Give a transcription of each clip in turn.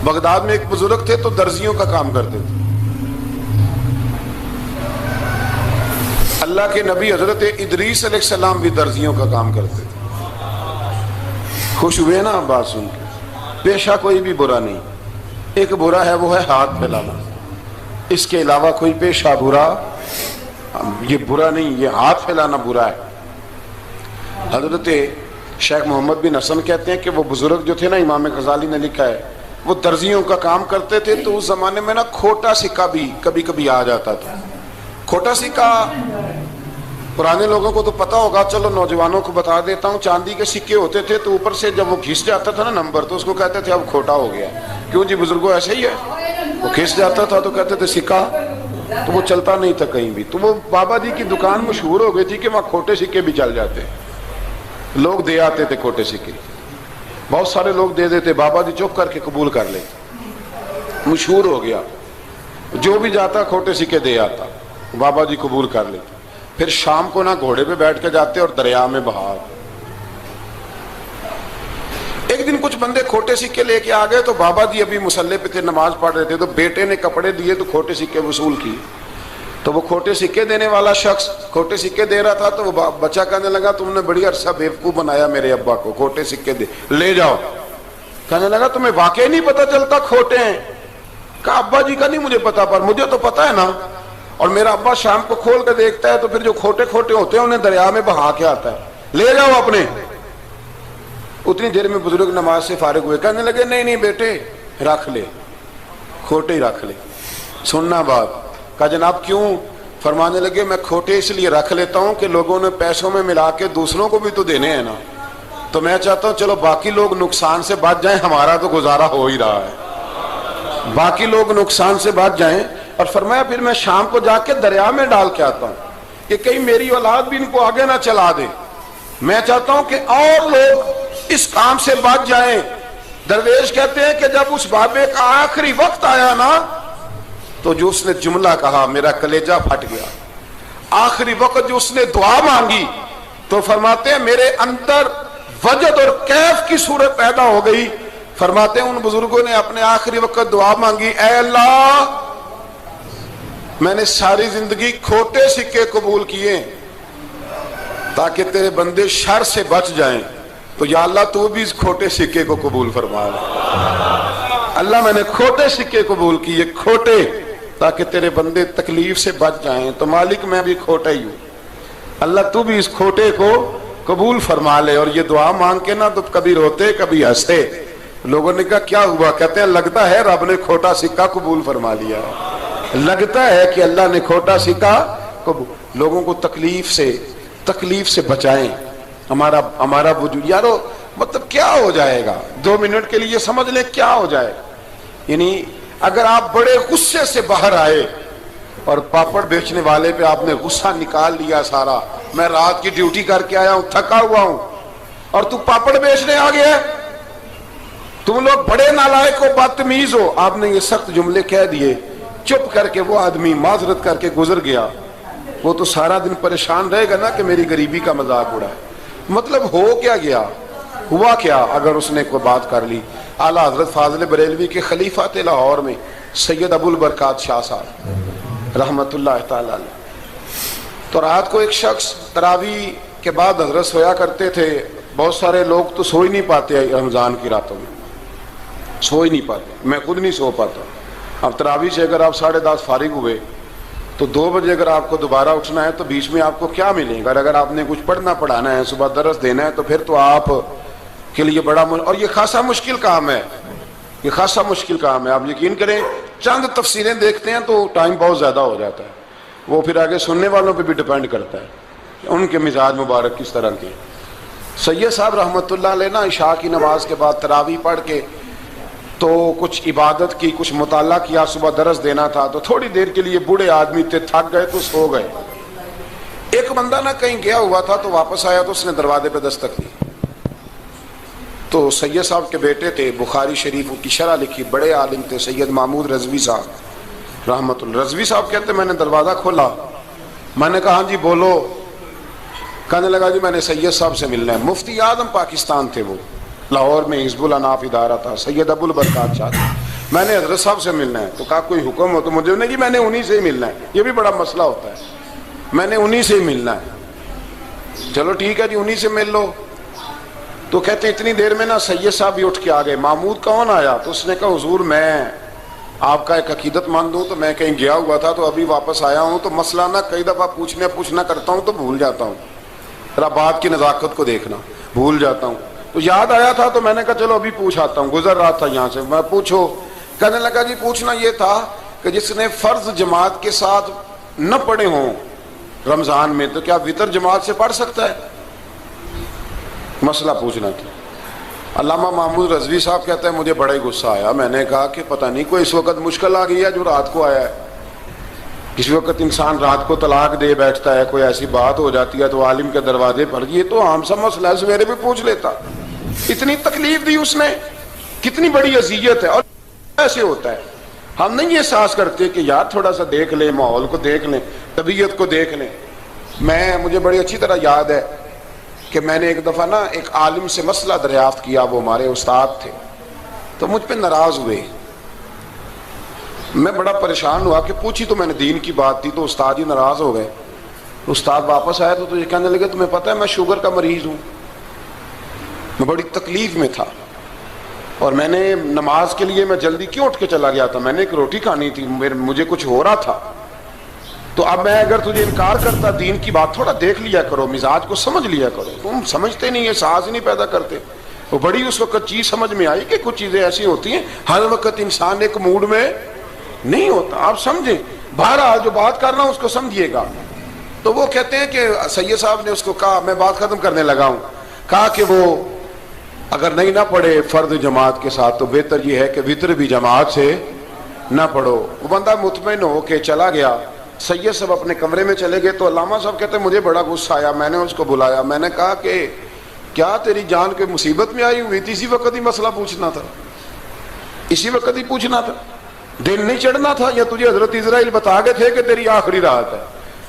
Baghdad میں ایک بزرگ تھے تو درزیوں کا کام کرتے تھے. اللہ کے نبی حضرت ادریس علیہ السلام بھی درزیوں کا کام کرتے تھے. خوش ہوئے نا بات سن کے؟ پیشہ کوئی بھی برا نہیں، ایک برا ہے وہ ہے ہاتھ پھیلانا، اس کے علاوہ کوئی پیشہ برا یہ برا نہیں، یہ ہاتھ پھیلانا برا ہے. حضرت شیخ محمد بن حسن کہتے ہیں کہ وہ بزرگ جو تھے نا، امام غزالی نے لکھا ہے، وہ درزیوں کا کام کرتے تھے تو اس زمانے میں نا کھوٹا سکہ بھی کبھی کبھی آ جاتا تھا. کھوٹا سکہ پرانے لوگوں کو تو پتہ ہوگا، چلو نوجوانوں کو بتا دیتا ہوں. چاندی کے سکے ہوتے تھے تو اوپر سے جب وہ گھس جاتا تھا نا نمبر، تو اس کو کہتے تھے اب کھوٹا ہو گیا. کیوں جی بزرگوں ایسے ہی ہے، وہ گھس جاتا تھا تو کہتے تھے سکہ، تو وہ چلتا نہیں تھا کہیں بھی. تو وہ بابا جی کی دکان مشہور ہو گئی تھی کہ وہاں کھوٹے سکے بھی چل جاتے، لوگ دے آتے تھے کھوٹے سکے. بہت سارے لوگ دے دیتے، بابا جی چپ کر کے قبول کر لیتے. مشہور ہو گیا، جو بھی جاتا کھوٹے سکے دے آتا، بابا جی قبول کر لیتے. پھر شام کو نا گھوڑے پہ بیٹھ کے جاتے اور دریا میں بہا. ایک دن کچھ بندے کھوٹے سکے لے کے آ گئے تو بابا جی ابھی مصلے پہ تھے، نماز پڑھ رہے تھے، تو بیٹے نے کپڑے دیے تو کھوٹے سکے وصول کیے. تو وہ کھوٹے سکے دینے والا شخص کھوٹے سکے دے رہا تھا تو وہ بچہ کہنے لگا تم نے بڑی عرصہ بیوقوف بنایا میرے ابا کو، کھوٹے سکے دے لے جاؤ. کہنے لگا تمہیں واقعی نہیں پتا چلتا کھوٹے ہیں؟ کہا ابا جی کا نہیں مجھے پتا، پر مجھے تو پتا ہے نا، اور میرا ابا شام کو کھول کے دیکھتا ہے تو پھر جو کھوٹے کھوٹے ہوتے ہیں انہیں دریا میں بہا کے آتا ہے، لے جاؤ اپنے. اتنی دیر میں بزرگ نماز سے فارغ ہوئے، کہنے لگے نہیں نہیں بیٹے رکھ لے، کھوٹے ہی رکھ لے. سننا بات. کہا جناب کیوں؟ فرمانے لگے میں کھوٹے اس لیے رکھ لیتا ہوں کہ لوگوں نے پیسوں میں ملا کے دوسروں کو بھی تو دینے ہیں نا، تو میں چاہتا ہوں چلو باقی لوگ نقصان سے بچ جائیں، ہمارا تو گزارا ہو ہی رہا ہے، باقی لوگ نقصان سے بچ جائیں. اور فرمایا پھر میں شام کو جا کے دریا میں ڈال کے آتا ہوں کہ کہیں میری اولاد بھی ان کو آگے نہ چلا دے. میں چاہتا ہوں کہ اور لوگ اس کام سے بچ جائیں. درویش کہتے ہیں کہ جب اس بابے کا آخری وقت آیا نا تو جو اس نے جملہ کہا میرا کلیجہ پھٹ گیا. آخری وقت جو اس نے دعا مانگی تو فرماتے ہیں میرے اندر وجد اور کیف کی صورت پیدا ہو گئی. فرماتے ہیں ان بزرگوں نے اپنے آخری وقت دعا مانگی، اے اللہ میں نے ساری زندگی کھوٹے سکے قبول کیے تاکہ تیرے بندے شر سے بچ جائیں، تو یا اللہ تو بھی اس کھوٹے سکے کو قبول فرما لے. اللہ میں نے کھوٹے سکے قبول کیے، کھوٹے، تاکہ تیرے بندے تکلیف سے بچ جائیں. تو مالک میں بھی کھوٹا ہی ہوں، اللہ تو بھی اس کھوٹے کو قبول فرما لے. اور یہ دعا مانگ کے نا تو کبھی روتے کبھی ہنستے. لوگوں نے کہا کیا ہوا؟ کہتے ہیں لگتا ہے رب نے کھوٹا سکہ قبول فرما لیا، لگتا ہے کہ اللہ نے کھوٹا سکہ قبول. لوگوں کو تکلیف سے بچائیں. ہمارا وجود یارو مطلب کیا ہو جائے گا 2 منٹ کے لیے سمجھ لیں کیا ہو جائے. یعنی اگر آپ بڑے غصے سے باہر آئے اور پاپڑ بیچنے والے پہ آپ نے غصہ نکال لیا سارا، میں رات کی ڈیوٹی کر کے آیا ہوں تھکا ہوا ہوں اور تو پاپڑ بیچنے آ گیا، تم لوگ بڑے نالائق ہو بدتمیز ہو، آپ نے یہ سخت جملے کہہ دیے، چپ کر کے وہ آدمی معذرت کر کے گزر گیا. وہ تو سارا دن پریشان رہے گا نا کہ میری غریبی کا مذاق اڑا. مطلب ہو کیا گیا، ہوا کیا اگر اس نے کوئی بات کر لی. اعلیٰ حضرت فاضل بریلوی کے خلیفہ تھے لاہور میں سید ابو البرکات شاہ صاحب رحمت اللہ تعالی علیہ. تو رات کو ایک شخص تراویح کے بعد حضرت سویا کرتے تھے. بہت سارے لوگ تو سو ہی نہیں پاتے رمضان کی راتوں میں، سو ہی نہیں پاتے، میں خود نہیں سو پاتا. اب تراویح سے اگر آپ 10:30 فارغ ہوئے تو 2 بجے اگر آپ کو دوبارہ اٹھنا ہے تو بیچ میں آپ کو کیا ملے گا؟ اگر آپ نے کچھ پڑھنا پڑھانا ہے، صبح درس دینا ہے، تو پھر تو آپ کے لیے بڑا اور یہ خاصا مشکل کام ہے، یہ خاصا مشکل کام ہے. آپ یقین کریں چند تفسیریں دیکھتے ہیں تو ٹائم بہت زیادہ ہو جاتا ہے. وہ پھر آگے سننے والوں پہ بھی ڈیپینڈ کرتا ہے ان کے مزاج مبارک کس طرح کے. سید صاحب رحمۃ اللہ علیہ نا عشاء کی نماز کے بعد تراویح پڑھ کے تو کچھ عبادت کی، کچھ مطالعہ کیا، صبح درس دینا تھا تو تھوڑی دیر کے لیے بوڑھے آدمی تھے، تھک گئے تو سو گئے. ایک بندہ نہ کہیں گیا ہوا تھا تو واپس آیا تو اس نے دروازے پہ دستک دی. تو سید صاحب کے بیٹے تھے، بخاری شریف کی شرح لکھی، بڑے عالم تھے، سید محمود رضوی صاحب رحمت اللہ. رضوی صاحب کہتے میں نے دروازہ کھولا، میں نے کہا ہاں جی بولو. کہنے لگا جی میں نے سید صاحب سے ملنا ہے. مفتی اعظم پاکستان تھے وہ، لاہور میں حزب الاناف ادارہ تھا، سید ابو البرکات شاہ. میں نے حضرت صاحب سے ملنا ہے. تو کہا کوئی حکم ہو تو مجھے نہیں کہ میں نے انہی سے ہی ملنا ہے. یہ بھی بڑا مسئلہ ہوتا ہے, میں نے انہی سے ہی ملنا ہے. چلو ٹھیک ہے جی, انہی سے مل لو. تو کہتے ہیں اتنی دیر میں نا سید صاحب بھی اٹھ کے آ گئے. محمود کون آیا؟ تو اس نے کہا حضور میں آپ کا ایک عقیدت مند ہوں, تو میں کہیں گیا ہوا تھا تو ابھی واپس آیا ہوں, تو مسئلہ نا کئی دفعہ پوچھنا کرتا ہوں تو بھول جاتا ہوں, ذرا بات کی نزاکت کو دیکھنا, بھول جاتا ہوں. تو یاد آیا تھا تو میں نے کہا چلو ابھی پوچھ آتا ہوں, گزر رہا تھا یہاں سے. میں پوچھو. کہنے لگا جی پوچھنا یہ تھا کہ جس نے فرض جماعت کے ساتھ نہ پڑھے ہوں رمضان میں تو کیا وتر جماعت سے پڑھ سکتا ہے؟ مسئلہ پوچھنا تھا. علامہ محمود رضوی صاحب کہتے ہیں مجھے بڑا ہی غصہ آیا. میں نے کہا کہ پتہ نہیں کوئی اس وقت مشکل آ گئی ہے جو رات کو آیا ہے. کسی وقت انسان رات کو طلاق دے بیٹھتا ہے, کوئی ایسی بات ہو جاتی ہے تو عالم کے دروازے پر, یہ تو عام سا مسئلہ ہے, سویرے بھی پوچھ لیتا. اتنی تکلیف دی اس نے, کتنی بڑی اذیت ہے. اور ایسے ہوتا ہے, ہم نہیں احساس کرتے کہ یار تھوڑا سا دیکھ لیں, ماحول کو دیکھ لیں, طبیعت کو دیکھ لیں. مجھے بڑی اچھی طرح یاد ہے کہ میں نے ایک دفعہ نا ایک عالم سے مسئلہ دریافت کیا, وہ ہمارے استاد تھے, تو مجھ پہ ناراض ہوئے. میں بڑا پریشان ہوا کہ پوچھی تو میں نے دین کی بات تھی, تو استاد ہی ناراض ہو گئے. استاد واپس آیا تو یہ کہنے لگے تمہیں پتہ ہے میں شوگر کا مریض ہوں. میں بڑی تکلیف میں تھا اور میں نے نماز کے لیے میں جلدی کیوں اٹھ کے چلا گیا تھا, میں نے ایک روٹی کھانی تھی, مجھے کچھ ہو رہا تھا. تو اب میں اگر تجھے انکار کرتا, دین کی بات تھوڑا دیکھ لیا کرو, مزاج کو سمجھ لیا کرو, تم سمجھتے نہیں, احساس ہی نہیں پیدا کرتے. وہ بڑی اس وقت چیز سمجھ میں آئی کہ کچھ چیزیں ایسی ہوتی ہیں ہر وقت انسان ایک موڈ میں نہیں ہوتا. آپ سمجھیں, بہرحال جو بات کرنا اس کو سمجھیے گا. تو وہ کہتے ہیں کہ سید صاحب نے اس کو کہا, میں بات ختم کرنے لگا ہوں, کہا کہ وہ اگر نہیں نہ پڑھے فرض جماعت کے ساتھ تو بہتر یہ ہے کہ وتر بھی جماعت سے نہ پڑھو. وہ بندہ مطمئن ہو کے چلا گیا. سید صاحب اپنے کمرے میں چلے گئے تو علامہ صاحب کہتے ہیں مجھے بڑا غصہ آیا. میں نے اس کو بلایا, میں نے کہا کہ کیا تیری جان کے مصیبت میں آئی ہوئی تھی؟ اسی وقت ہی مسئلہ پوچھنا تھا, اسی وقت ہی پوچھنا تھا, دن نہیں چڑھنا تھا, یا تجھے حضرت اسرائیل بتا گئے تھے کہ تیری آخری رات ہے؟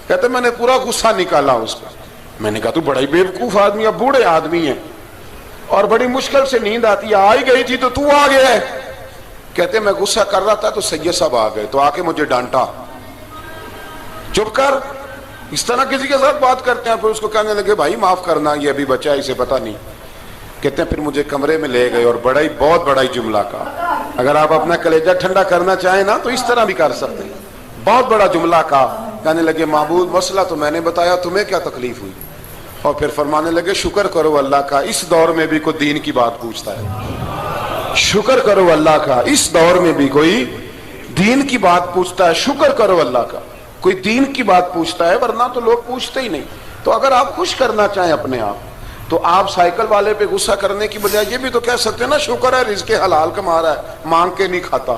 کہتے میں نے پورا غصہ نکالا اس پر. میں نے کہا تو بڑا ہی بیوقوف آدمی ہے, بوڑھے آدمی ہیں اور بڑی مشکل سے نیند آتی ہے, آ ہی گئی تھی تو آ گیا ہے. کہتے میں غصہ کر رہا تھا تو سید صاحب آ گئے, تو آ کے مجھے ڈانٹا, چپ کر, اس طرح کسی کے ساتھ بات کرتے ہیں. پھر اس کو کہنے لگے بھائی معاف کرنا, یہ ابھی بچہ ہے, اسے پتہ نہیں. کہتے ہیں پھر مجھے کمرے میں لے گئے اور بہت بڑا ہی جملہ کہا. اگر آپ اپنا کلیجہ ٹھنڈا کرنا چاہیں نا تو اس طرح بھی کر سکتے ہیں. بہت بڑا جملہ کہا. کہنے لگے معبود مسئلہ تو میں نے بتایا, تمہیں کیا تکلیف ہوئی؟ اور پھر فرمانے لگے شکر کرو اللہ کا, اس دور میں بھی کوئی دین کی بات پوچھتا ہے. شکر کرو اللہ کا, اس دور میں بھی کوئی دین کی بات پوچھتا ہے. شکر کرو اللہ کا, کوئی دین کی بات پوچھتا ہے, ورنہ تو لوگ پوچھتے ہی نہیں. تو اگر آپ خوش کرنا چاہیں اپنے آپ تو آپ سائیکل والے پہ غصہ کرنے کی بجائے یہ بھی تو کہہ سکتے ہیں نا شکر ہے رزق حلال کما رہا ہے, مانگ کے نہیں کھاتا,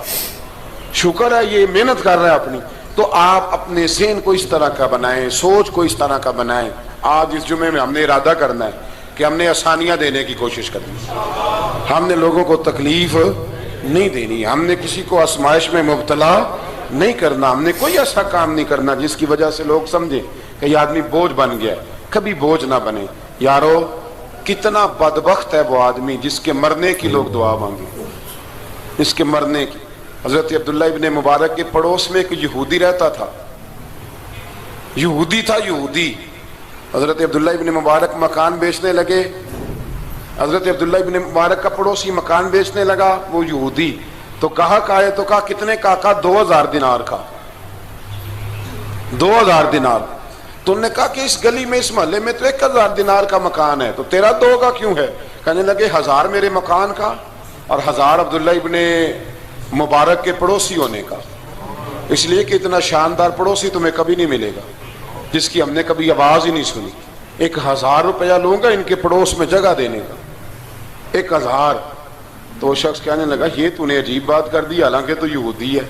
شکر ہے یہ محنت کر رہا ہے اپنی. تو آپ اپنے ذہن کو اس طرح کا بنائیں, سوچ کو اس طرح کا بنائیں. آج اس جمعے میں ہم نے ارادہ کرنا ہے کہ ہم نے آسانیاں دینے کی کوشش کرنی, ہم نے لوگوں کو تکلیف نہیں دینی, ہم نے کسی کو آزمائش میں مبتلا نہیں کرنا, ہم نے کوئی ایسا کام نہیں کرنا جس کی وجہ سے لوگ سمجھیں کہ یہ آدمی بوجھ بن گیا ہے. کبھی بوجھ نہ بنے. یارو کتنا بدبخت ہے وہ آدمی جس کے مرنے کی لوگ دعا مانگے, اس کے مرنے کی. حضرت عبداللہ ابن مبارک کے پڑوس میں ایک یہودی رہتا تھا, یہودی تھا, یہودی. حضرت عبداللہ ابن مبارک مکان بیچنے لگے. حضرت عبداللہ ابن مبارک کا پڑوسی مکان بیچنے لگا, وہ یہودی. تو کہا تو کہا کتنے کا؟ 2000 دینار کا. 2000 دینار. تو انہوں نے کہا کہ اس گلی میں اس محلے میں تو 1000 دینار کا مکان ہے, تو تیرا 2 کا کیوں ہے؟ کہنے لگے 1000 میرے مکان کا اور 1000 عبداللہ ابن مبارک کے پڑوسی ہونے کا, اس لیے کہ اتنا شاندار پڑوسی تمہیں کبھی نہیں ملے گا جس کی ہم نے کبھی آواز ہی نہیں سنی. 1000 روپیہ لوں گا ان کے پڑوس میں جگہ دینے کا, 1000. تو وہ شخص کہنے لگا یہ تو نے عجیب بات کر دی, حالانکہ تو یہودی ہے,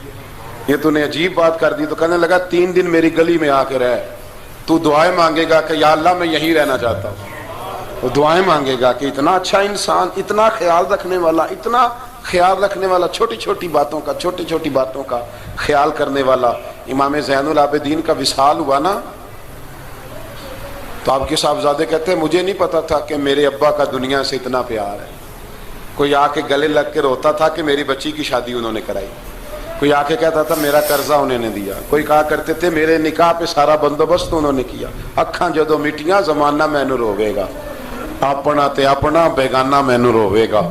یہ تو نے عجیب بات کر دی. تو کہنے لگا 3 دن میری گلی میں آ کے رہ, تو دعائیں مانگے گا کہ یا اللہ میں یہیں رہنا چاہتا ہوں. وہ دعائیں مانگے گا کہ اتنا اچھا انسان, اتنا خیال رکھنے والا, اتنا خیال رکھنے والا, چھوٹی چھوٹی باتوں کا خیال کرنے والا. امام زین العابدین کا وصال ہوا نا, تو آپ کے صاحبزادے کہتے ہیں مجھے نہیں پتا تھا کہ میرے ابا کا دنیا سے اتنا پیار ہے. کوئی آ کے گلے لگ کے روتا تھا کہ میری بچی کی شادی انہوں نے کرائی، کوئی آ کے کہتا تھا میرا قرضہ انہوں نے دیا، کوئی کہا کرتے تھے میرے نکاح پہ سارا بندوبست انہوں نے کیا۔ اکھاں جدوں مٹیاں زمانہ مینوں روے گا، اپنا تے اپنا بیگانہ مینوں روے گا،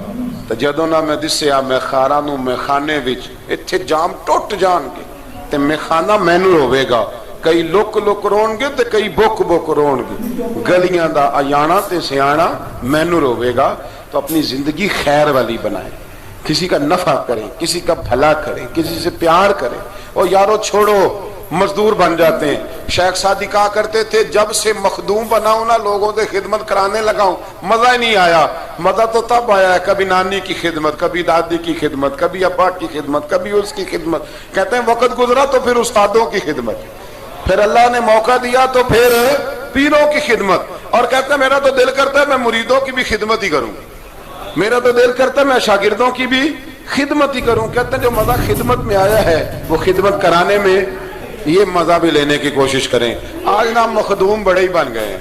تے جدوں نہ میں دسیا میں خاراں نوں میں خانے وچ ایتھے جام ٹوٹ جان گے تے میں خانہ مینوں روے گا، کئی لک لک رون گے تے کئی بک بک رون گے، گلیاں دا ایانا تے سیانا مینوں روے گا۔ تو اپنی زندگی خیر والی بنائیں، کسی کا نفع کریں، کسی کا بھلا کریں، کسی سے پیار کریں۔ اور یارو چھوڑو مزدور بن جاتے ہیں۔ شیخ سعدی کہا کرتے تھے جب سے مخدوم بناؤں نا لوگوں سے خدمت کرانے لگاؤں مزہ ہی نہیں آیا۔ مزہ تو تب آیا ہے کبھی نانی کی خدمت، کبھی دادی کی خدمت، کبھی ابا کی خدمت، کبھی اس کی خدمت۔ کہتے ہیں وقت گزرا تو پھر استادوں کی خدمت، پھر اللہ نے موقع دیا تو پھر پیروں کی خدمت، اور کہتے ہیں میرا تو دل کرتا ہے میں مریدوں کی بھی خدمت ہی کروں، میرا تو دل کرتا ہے میں شاگردوں کی بھی خدمت ہی کروں۔ کہتے ہیں جو مزہ خدمت میں آیا ہے وہ خدمت کرانے میں یہ مزہ بھی لینے کی کوشش کریں۔ آج نا مخدوم بڑے ہی بن گئے ہیں،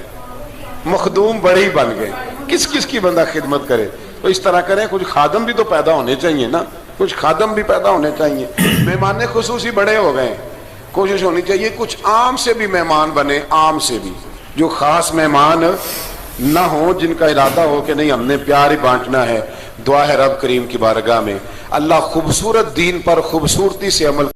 مخدوم بڑے ہی بن گئے، کس کس کی بندہ خدمت کرے؟ تو اس طرح کریں، کچھ خادم بھی تو پیدا ہونے چاہیے نا، کچھ خادم بھی پیدا ہونے چاہیے۔ مہمان خصوصی بڑے ہو گئے، کوشش ہونی چاہیے کچھ عام سے بھی مہمان بنے، عام سے بھی، جو خاص مہمان نہ ہوں، جن کا ارادہ ہو کہ نہیں ہم نے پیار ہی بانٹنا ہے۔ دعا ہے رب کریم کی بارگاہ میں اللہ خوبصورت دین پر خوبصورتی سے عمل